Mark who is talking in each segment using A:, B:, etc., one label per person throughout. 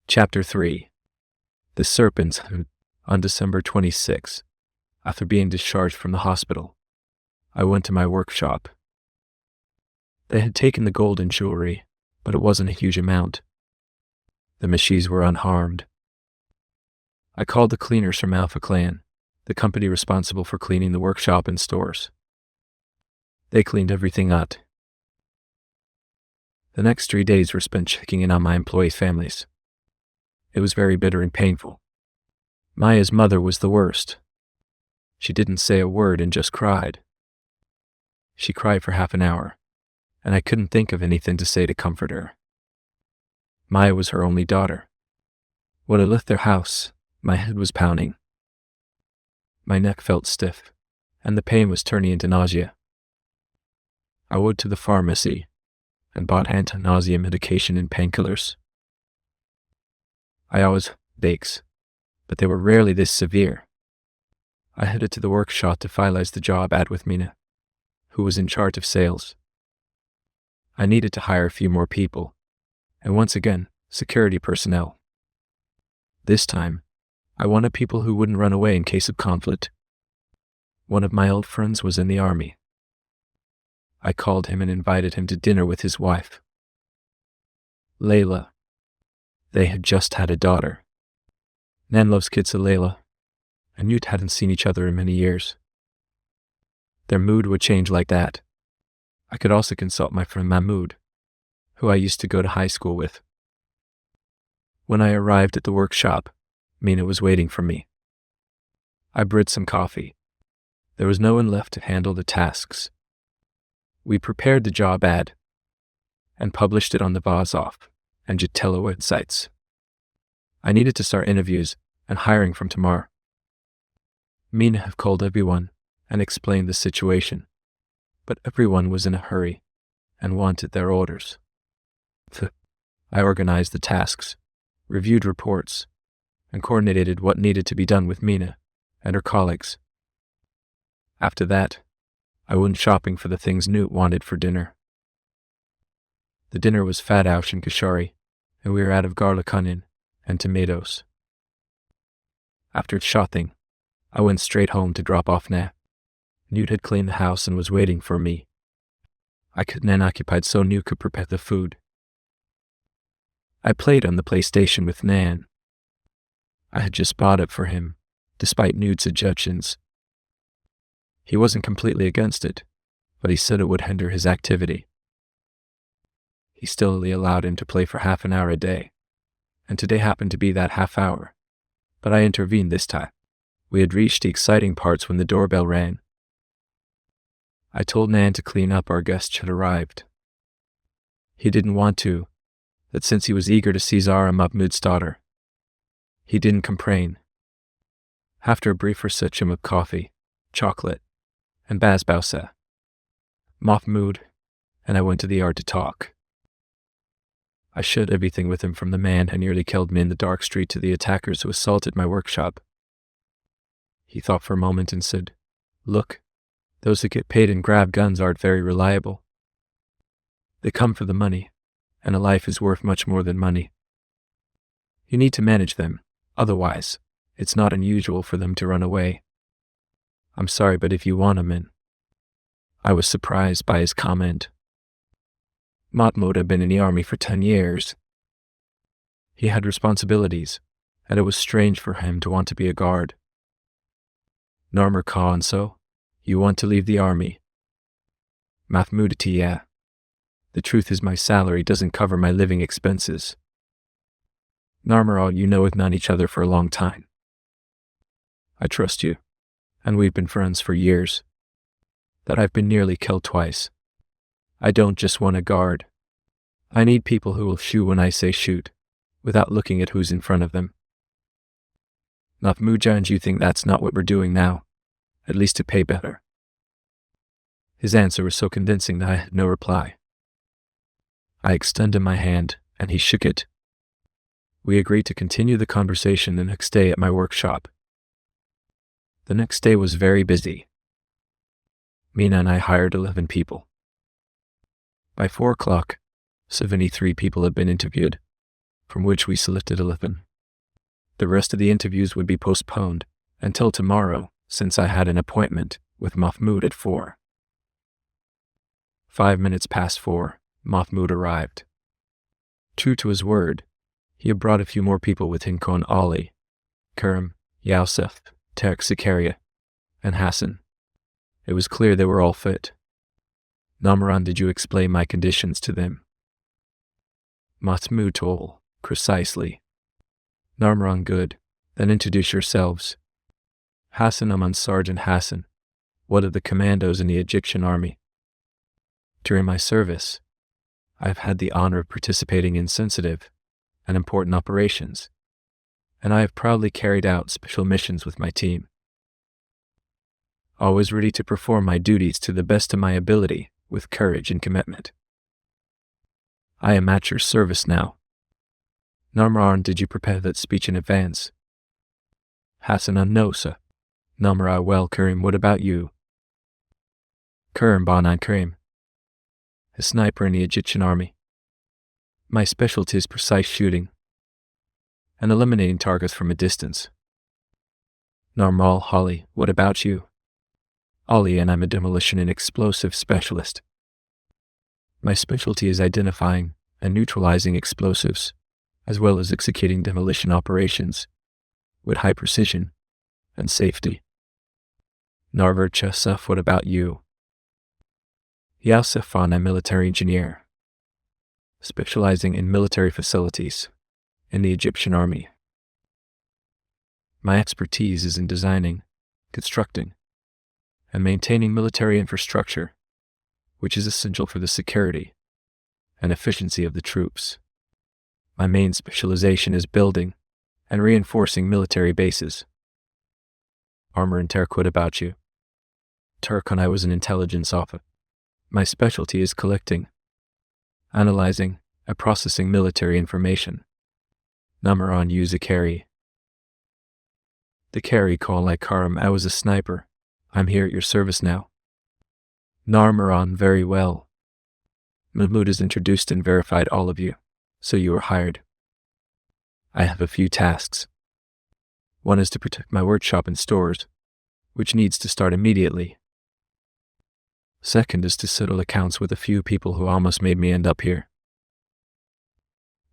A: Chapter 3. The Serpent. On December 26, after being discharged from the hospital, I went to my workshop. They had taken the gold and jewelry, but it wasn't a huge amount. The machines were unharmed. I called the cleaners from Alpha Clan, the company responsible for cleaning the workshop and stores. They cleaned everything up. The next 3 days were spent checking in on my employees' families. It was very bitter and painful. Maya's mother was the worst. She didn't say a word and just cried. She cried for half an hour, and I couldn't think of anything to say to comfort her. Maya was her only daughter. When I left their house, my head was pounding. My neck felt stiff, and the pain was turning into nausea. I went to the pharmacy and bought anti-nausea medication and painkillers. I always had aches, but they were rarely this severe. I headed to the workshop to finalize the job ad with Mina, who was in charge of sales. I needed to hire a few more people, and once again, security personnel. This time, I wanted people who wouldn't run away in case of conflict. One of my old friends was in the army. I called him and invited him to dinner with his wife, Layla. They had just had a daughter. Nan loves kids to Layla, and Newt hadn't seen each other in many years. Their mood would change like that. I could also consult my friend Mahmoud, who I used to go to high school with. When I arrived at the workshop, Mina was waiting for me. I brewed some coffee. There was no one left to handle the tasks. We prepared the job ad and published it on the Vazov and Jatella websites. I needed to start interviews and hiring from tomorrow. Mina had called everyone and explained the situation, but everyone was in a hurry and wanted their orders. I organized the tasks, reviewed reports, and coordinated what needed to be done with Mina and her colleagues. After that, I went shopping for the things Newt wanted for dinner. The dinner was fatoush and kashari, and we were out of garlic onion and tomatoes. After shopping, I went straight home to drop off Nat. Newt had cleaned the house and was waiting for me. I could then occupied so Newt could prepare the food. I played on the PlayStation with Nan. I had just bought it for him, despite Newt's suggestions. He wasn't completely against it, but he said it would hinder his activity. He still allowed him to play for half an hour a day, and today happened to be that half hour, but I intervened this time. We had reached the exciting parts when the doorbell rang. I told Nan to clean up. Our guest had arrived. He didn't want to, that since he was eager to see Zara Mahmoud's daughter. He didn't complain. After a brief reception of coffee, chocolate, and basbousa, Mahmoud and I went to the yard to talk. I shared everything with him, from the man who nearly killed me in the dark street to the attackers who assaulted my workshop. He thought for a moment and said, "Look, those who get paid and grab guns aren't very reliable. They come for the money, and a life is worth much more than money. You need to manage them, otherwise, it's not unusual for them to run away. I'm sorry, but if you want them in." I was surprised by his comment. Mahmoud had been in the army for 10 years. He had responsibilities, and it was strange for him to want to be a guard. Narmer Khan, so you want to leave the army? Mahmoud, yeah. The truth is my salary doesn't cover my living expenses. Narmer, you know we've known each other for a long time. I trust you, and we've been friends for years. That I've been nearly killed twice. I don't just want a guard. I need people who will shoot when I say shoot, without looking at who's in front of them. Mahmoud, and you think that's not what we're doing now, at least to pay better? His answer was so convincing that I had no reply. I extended my hand, and he shook it. We agreed to continue the conversation the next day at my workshop. The next day was very busy. Mina and I hired 11 people. By 4 o'clock, 73 people had been interviewed, from which we selected 11. The rest of the interviews would be postponed until tomorrow, since I had an appointment with Mahmoud at 4. 5 minutes past 4, Mahmoud arrived. True to his word, he had brought a few more people with him: Ali, Kerem, Yusuf, Tarek Zakaria, and Hassan. It was clear they were all fit. Namran, did you explain my conditions to them? Mahmoud told, precisely. Namran, good. Then introduce yourselves. Hassan, I'm Sergeant Hassan, one of the commandos in the Egyptian army. During my service, I have had the honor of participating in sensitive and important operations, and I have proudly carried out special missions with my team. Always ready to perform my duties to the best of my ability with courage and commitment. I am at your service now. Namran, did you prepare that speech in advance? Hassan, no, sir. Namra, well, Karim, what about you? Karim, Banan Karim. A sniper in the Egyptian army. My specialty is precise shooting and eliminating targets from a distance. Narmal, Holly, what about you? Ali, and I'm a demolition and explosive specialist. My specialty is identifying and neutralizing explosives, as well as executing demolition operations with high precision and safety. Narver Chesef, what about you? Yusuf, I'm a military engineer, specializing in military facilities in the Egyptian army. My expertise is in designing, constructing, and maintaining military infrastructure, which is essential for the security and efficiency of the troops. My main specialization is building and reinforcing military bases. Armor and Turk, what about you? Turk, I was an intelligence officer. My specialty is collecting, analyzing, and processing military information. Namaran, you Zakari. The carry call like Karam, I was a sniper. I'm here at your service now. Narmaran, very well. Mahmoud has introduced and verified all of you, so you are hired. I have a few tasks. One is to protect my workshop and stores, which needs to start immediately. Second is to settle accounts with a few people who almost made me end up here.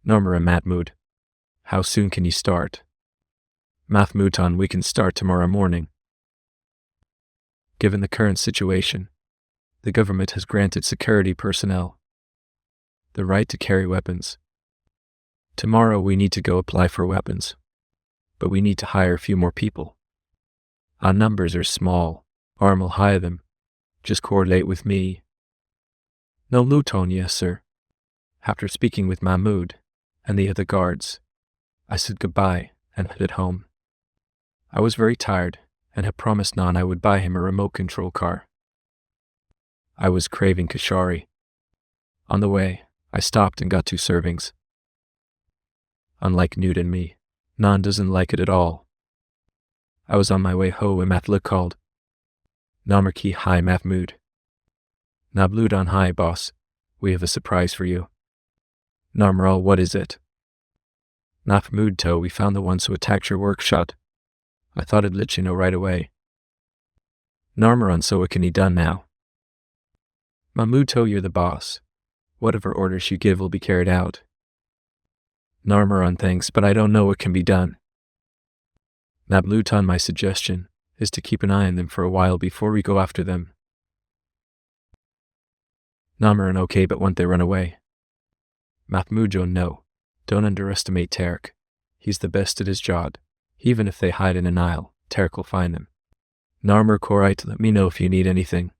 A: Narmara Mahmoud, how soon can you start? Mahmoudan, we can start tomorrow morning. Given the current situation, the government has granted security personnel the right to carry weapons. Tomorrow we need to go apply for weapons, but we need to hire a few more people. Our numbers are small. Arm will hire them. Just coordinate with me. No Luton, yes, sir. After speaking with Mahmoud and the other guards, I said goodbye and headed home. I was very tired and had promised Nan I would buy him a remote control car. I was craving kashari. On the way, I stopped and got 2 servings. Unlike Newt and me, Nan doesn't like it at all. I was on my way home when Mathla called. Namarki, hi Mahmoud. Nabludan, hi boss. We have a surprise for you. Narmaral, what is it? Mahmoud to, we found the ones who attacked your workshop. I thought I'd let you know right away. Narmaran, so what can be done now? Mahmoud to, you're the boss. Whatever orders you give will be carried out. Narmaran, thanks, but I don't know what can be done. Nablutan, my suggestion is to keep an eye on them for a while before we go after them. Namaran, okay, but won't they run away? Mahmoudjo, no. Don't underestimate Tarek. He's the best at his job. Even if they hide in an aisle, Tarek will find them. Narmer Korite, let me know if you need anything.